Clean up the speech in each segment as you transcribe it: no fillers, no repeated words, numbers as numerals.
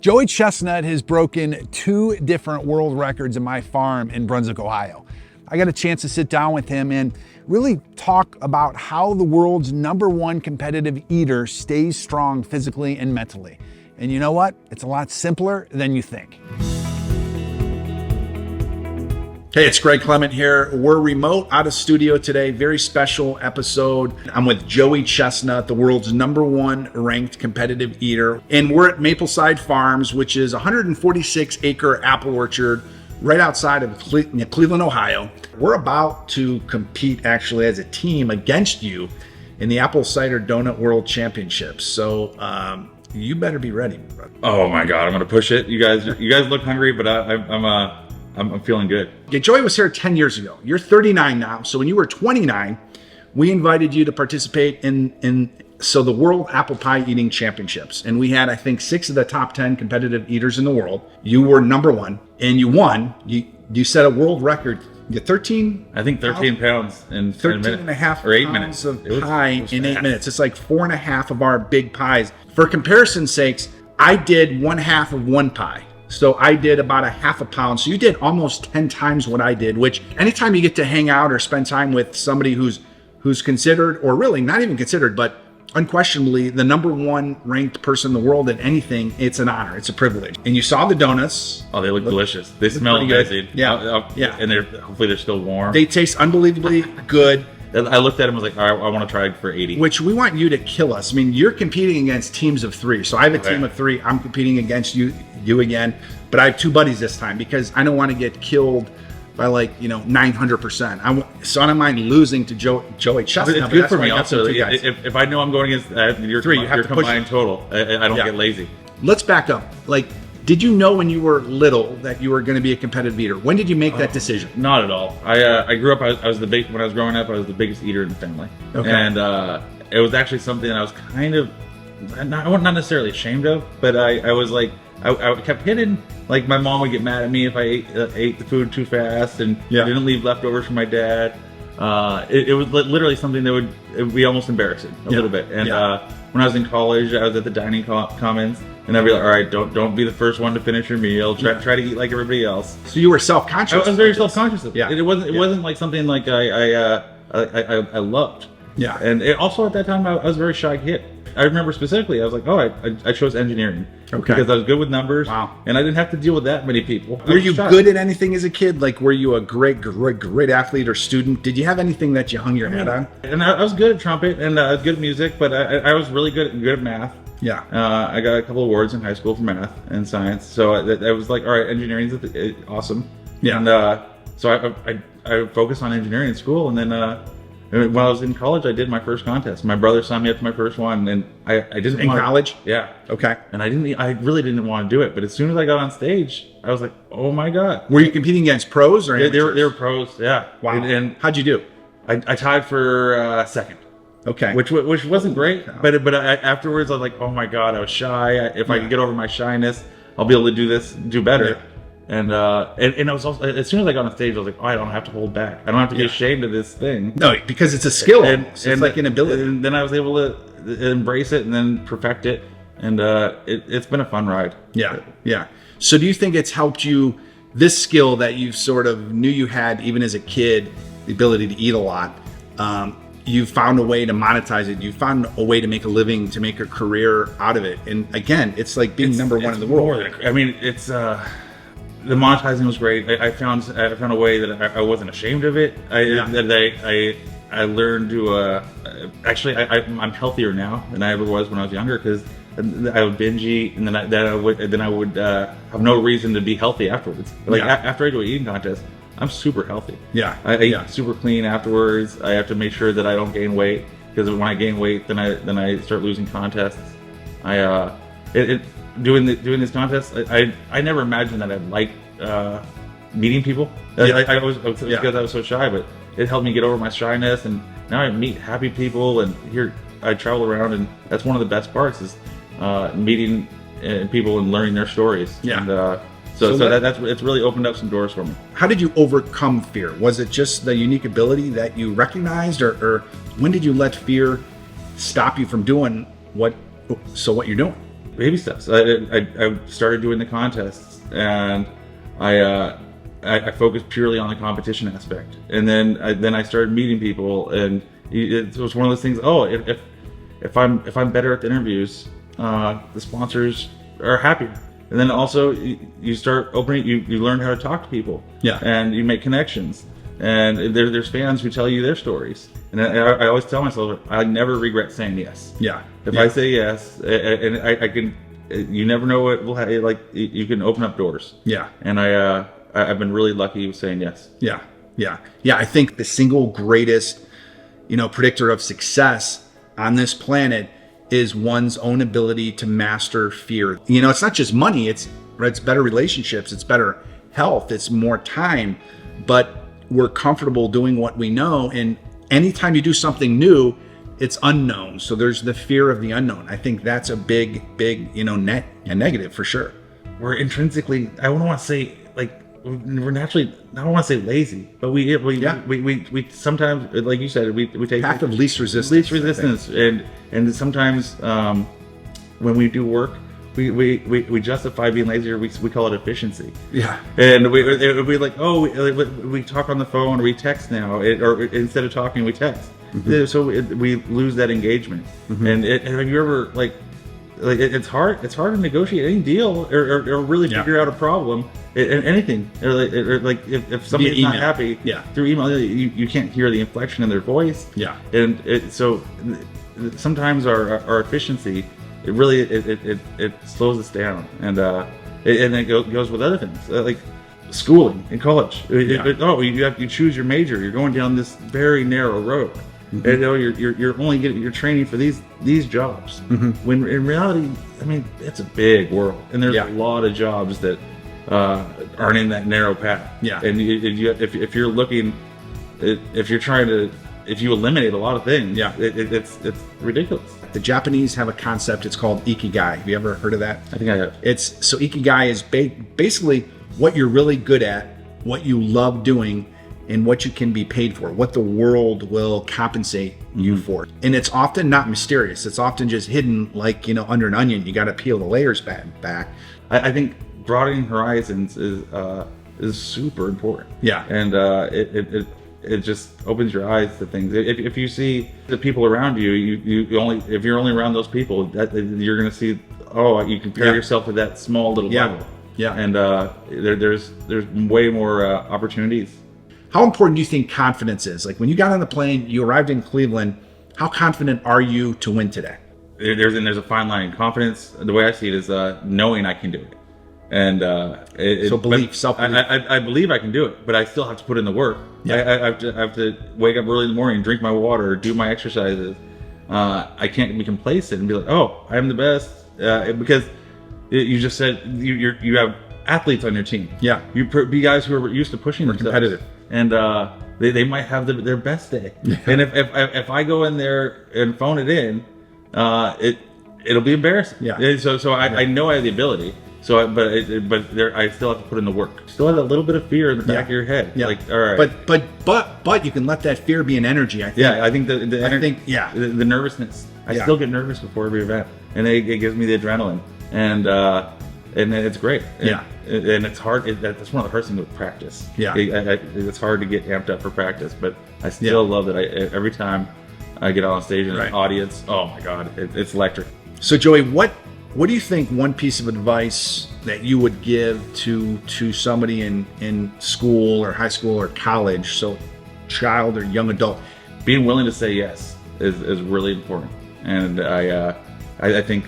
Joey Chestnut has broken 2 different world records in my farm in Brunswick, Ohio. I got a chance to sit down with him and really talk about how the world's #1 competitive eater stays strong physically and mentally. And you know what? It's a lot simpler than you think. Hey, it's Clement here. We're remote out of studio today. Very special episode. I'm with Joey Chestnut, the world's #1 ranked competitive eater. And we're at Mapleside Farms, which is a 146-acre apple orchard right outside of Cleveland, Ohio. We're about to compete actually as a team against you in the Apple Cider Donut World Championships. So you better be ready, brother. Oh my God, I'm gonna push it. You guys look hungry, but I'm feeling good. Okay, Joey was here 10 years ago. You're 39 now. So when you were 29, we invited you to participate in the World Apple Pie Eating Championships. And we had, I think, 6 of the top 10 competitive eaters in the world. You were #1 and you won. You set a world record. You 13? I think 13 pounds in 13 and a half or 8 minutes minutes of pie in 8 minutes. It's like 4.5 of our big pies. For comparison's sakes, I did 1/2 of one pie. So I did about a half a pound. So you did almost 10 times what I did, which anytime you get to hang out or spend time with somebody who's considered, or really not even considered, but unquestionably the #1 ranked person in the world at anything, it's an honor. It's a privilege. And you saw the donuts. Oh, they look delicious. They smell amazing. Yeah. Yeah. And hopefully they're still warm. They taste unbelievably good. I looked at them and was like, all right, I want to try it for 80. Which we want you to kill us. I mean, you're competing against teams of 3. So I have a team of 3. I'm competing against you again. But I have 2 buddies this time because I don't want to get killed by 900%. So I don't mind losing to Joey Chestnut. It's good for me also. If I know I'm going against your 3, you have to combined total, I don't get lazy. Let's back up. Did you know when you were little that you were going to be a competitive eater? When did you make that decision? Not at all. I grew up. I was when I was growing up, I was the biggest eater in the family, and it was actually something that I was kind of not necessarily ashamed of, but I was like I kept hidden. Like my mom would get mad at me if I ate the food too fast and didn't leave leftovers for my dad. It was literally something that would be almost embarrassing a little bit. And when I was in college, I was at the dining commons. And I'd be like, all right, don't be the first one to finish your meal. Try to eat like everybody else. So you were self-conscious. I was very self-conscious of it. Yeah. It wasn't like something like I loved. Yeah. And also at that time, I was a very shy kid. I remember specifically, I was like, I chose engineering. Okay. Because I was good with numbers. Wow. And I didn't have to deal with that many people. Were you good at anything as a kid? Were you a great athlete or student? Did you have anything that you hung your head on? And I was good at trumpet and I was good at music, but I was really good at math. Yeah. I got a couple awards in high school for math and science. So I was like, all right, engineering's awesome. Yeah. And so I focused on engineering in school. And then when I was in college, I did my first contest. My brother signed me up to my first one, and I didn't in college. Yeah. Okay. And I really didn't want to do it. But as soon as I got on stage, I was like, oh my God. Were you competing against pros or amateurs? They were pros. Yeah. Wow. And how'd you do? I tied for second. Okay. Which wasn't great, but afterwards I was like, oh my God, I was shy. If I can get over my shyness, I'll be able to do better. Yeah. And I was also, as soon as I got on stage, I was like, oh, I don't have to hold back. I don't have to be ashamed of this thing. No, because it's a skill. It's like an ability. And then I was able to embrace it and then perfect it. And it's been a fun ride. Yeah. Yeah. So do you think it's helped you, this skill that you sort of knew you had even as a kid, the ability to eat a lot, you found a way to monetize it. You found a way to make a living, to make a career out of it. And again, it's like being #1 in the world. It's the monetizing was great. I found a way that I wasn't ashamed of it. I learned to actually I'm healthier now than I ever was when I was younger because I would binge eat and then I would have no reason to be healthy afterwards. After I do an eating contest, I'm super healthy. Yeah. I eat super clean afterwards. I have to make sure that I don't gain weight because when I gain weight, then I start losing contests. Doing this contest, I never imagined that I'd like meeting people. Because I was so shy, but it helped me get over my shyness, and now I meet happy people, and here I travel around, and that's one of the best parts is meeting people and learning their stories. Yeah. And, it's really opened up some doors for me. How did you overcome fear? Was it just the unique ability that you recognized, or when did you let fear stop you from doing what you're doing? baby steps. I started doing the contests, and I focused purely on the competition aspect, and then I started meeting people, and it was one of those things. Oh, if I'm better at the interviews, the sponsors are happier. And then also you start opening, you learn how to talk to people, and you make connections, and there's fans who tell you their stories. And I always tell myself, I never regret saying yes. If I say yes, and I can, you never know what will happen. Like, you can open up doors. And I've been really lucky with saying yes. I think the single greatest, predictor of success on this planet is one's own ability to master fear. It's not just money, it's better relationships, it's better health, it's more time, but we're comfortable doing what we know. And anytime you do something new, it's unknown. So there's the fear of the unknown. I think that's a big, negative for sure. We're intrinsically, I don't want to say, like, we're naturally, I don't want to say lazy, but we sometimes, like you said, we take path of least resistance. And sometimes when we do work, we justify being lazy, or we call it efficiency. And we like, we talk on the phone, or we text now, or instead of talking, we text. So we lose that engagement. And have you ever it's hard to negotiate any deal or really figure out a problem in anything, or like if somebody's not happy through email, you can't hear the inflection in their voice. And so sometimes our efficiency, it really slows us down, and it goes with other things, like schooling in college. You choose your major, you're going down this very narrow road. And you're only you're training for these jobs. When in reality, I mean, it's a big world, and there's a lot of jobs that aren't in that narrow path. And if you're looking, if you eliminate a lot of things, it's ridiculous. The Japanese have a concept. It's called Ikigai. Have you ever heard of that? I think I have. So Ikigai is basically what you're really good at, what you love doing, and what you can be paid for, what the world will compensate you for. And it's often not mysterious. It's often just hidden, like, under an onion. You got to peel the layers back. I think broadening horizons is super important. And it just opens your eyes to things. If you see the people around you, if you're only around those people, you're going to see, you compare yourself to that small little bubble. And there's way more opportunities. How important do you think confidence is? Like, when you got on the plane, you arrived in Cleveland, how confident are you to win today? There's a fine line. Confidence, the way I see it, is knowing I can do it. And self-belief. I believe I can do it, but I still have to put in the work. I have to wake up early in the morning, drink my water, do my exercises. I can't be complacent and be like, I am the best, because you just said you have athletes on your team. You be guys who are used to pushing themselves. Competitive. And they might have their best day. And if I go in there and phone it in, it'll be embarrassing. I know I have the ability. I still have to put in the work. Still have a little bit of fear in the back of your head. Like, all right. But you can let that fear be an energy. I think. I think the nervousness. I still get nervous before every event, and it gives me the adrenaline, and it's great. And it's hard. That's one of the hardest things with practice. It's hard to get amped up for practice, but I still love that. Every time I get on stage in an audience, oh my God, it's electric. So Joey, what do you think one piece of advice that you would give to somebody in school or high school or college, so child or young adult? Being willing to say yes is really important, and I think.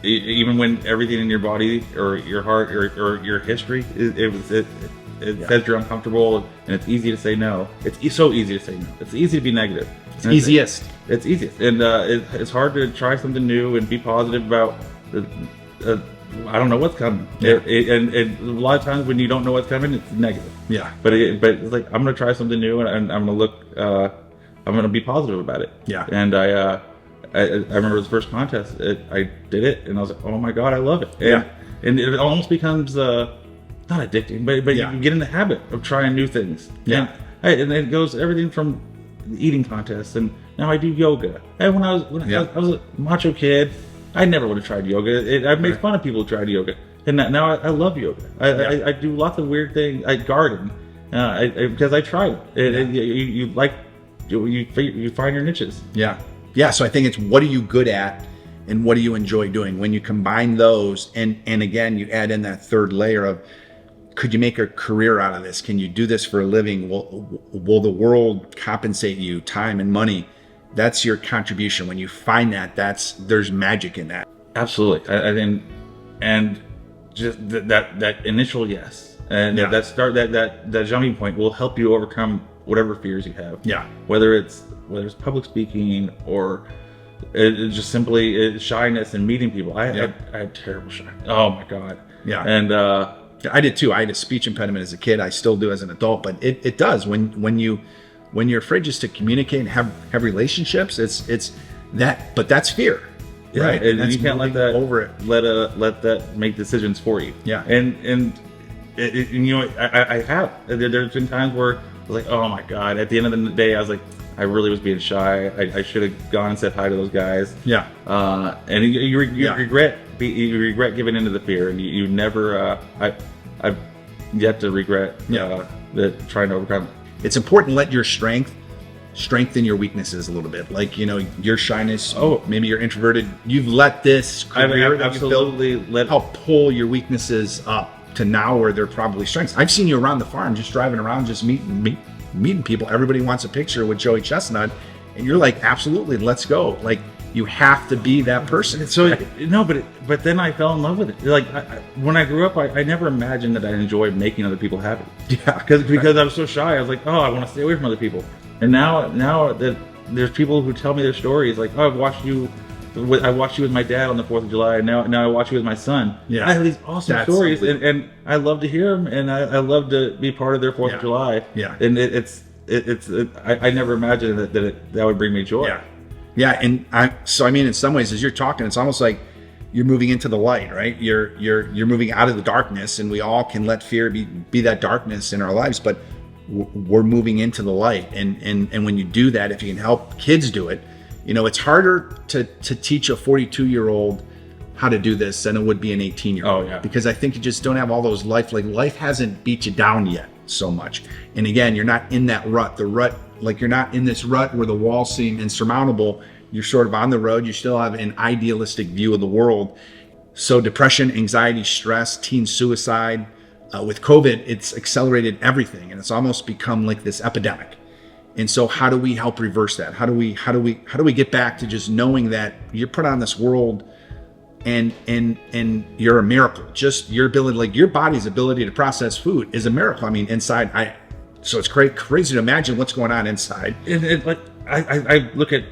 Even when everything in your body or your heart or your history, it says you're uncomfortable, and it's easy to say no. It's so easy to say no. It's easy to be negative. It's easiest. It's easiest, and it's hard to try something new and be positive about. I don't know what's coming. And a lot of times when you don't know what's coming, it's negative. But it's like, I'm going to try something new, and I'm going to look. I'm going to be positive about it. And I remember the first contest, I did it, and I was like, oh my God, I love it. And it almost becomes, not addicting, but you get in the habit of trying new things. And it goes everything from eating contests, and now I do yoga. And when I was a macho kid, I never would have tried yoga. I made fun of people who tried yoga, and now I love yoga. I do lots of weird things. I garden because I tried it. You find your niches. Yeah. So I think it's, what are you good at and what do you enjoy doing? When you combine those, and again, you add in that third layer of, could you make a career out of this? Can you do this for a living? Will the world compensate you time and money? That's your contribution. When you find that, there's magic in that. Absolutely. And just that initial yes, and that jumping point will help you overcome whatever fears you have. Yeah. Whether it's public speaking or just simply shyness and meeting people. I had terrible shyness. Oh my God. Yeah. And I did too. I had a speech impediment as a kid. I still do as an adult, but it does when you're afraid just to communicate and have relationships. It's that, but that's fear. Yeah, right. And you can't let that over it. Let that make decisions for you. Yeah. And you know, I have. There's been times where I was like, oh my God. At the end of the day, I was like, I really was being shy. I should have gone and said hi to those guys. Yeah. And you regret giving into the fear, and you never. I've yet to regret that trying to overcome it. It's important to let your strengthen your weaknesses a little bit. Like, you know, your shyness. Oh, maybe you're introverted. You've let this career that you've built help pull your weaknesses up to now where they're probably strengths. I've seen you around the farm, just driving around, just meeting people. Everybody wants a picture with Joey Chestnut, and you're like, absolutely, let's go. Like, you have to be that person. So no, but then I fell in love with it. Like when I grew up, I never imagined that I enjoyed making other people happy. Yeah, because I was so shy. I was like, oh, I want to stay away from other people. And now that there's people who tell me their stories, like, oh, I watched you with my dad on the 4th of July, and now I watch you with my son. Yeah, I have these awesome stories, and I love to hear them, and I love to be part of their 4th of July. Yeah, and I never imagined that would bring me joy. Yeah, and I mean, in some ways, as you're talking, it's almost like you're moving into the light, right? You're moving out of the darkness, and we all can let fear be that darkness in our lives, but we're moving into the light. And when you do that, if you can help kids do it, you know, it's harder to teach a 42-year-old how to do this than it would be an 18-year-old. Oh, yeah. Because I think you just don't have all those life hasn't beat you down yet so much. And again, you're not in that rut. Like, you're not in this rut where the walls seem insurmountable. You're sort of on the road. You still have an idealistic view of the world. So depression, anxiety, stress, teen suicide, with COVID, it's accelerated everything, and it's almost become like this epidemic. And so how do we help reverse that? How do we get back to just knowing that you're put on this world and you're a miracle? Just your ability, like your body's ability to process food is a miracle. I mean, inside, so it's crazy to imagine what's going on inside. Like I look at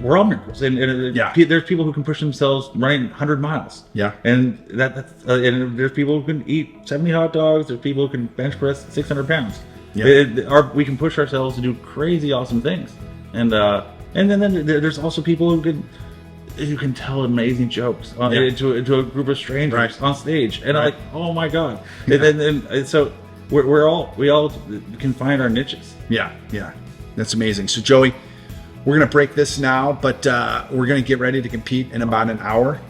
we're all miracles, and there's people who can push themselves running 100 miles. Yeah, and and there's people who can eat 70 hot dogs. There's people who can bench press 600 pounds. Yeah, we can push ourselves to do crazy, awesome things, and then there's also people who can tell amazing jokes to a group of strangers on stage, and I'm like, oh my God, and so we all can find our niches. Yeah, that's amazing. So Joey, we're gonna break this now, but we're gonna get ready to compete in about an hour.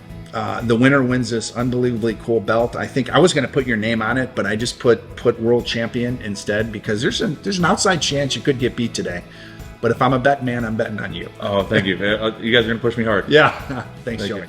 The winner wins this unbelievably cool belt. I think I was going to put your name on it, but I just put world champion instead, because there's an outside chance you could get beat today. But if I'm a bet man, I'm betting on you. Oh, thank you. You guys are going to push me hard. Yeah. Thanks, Joey.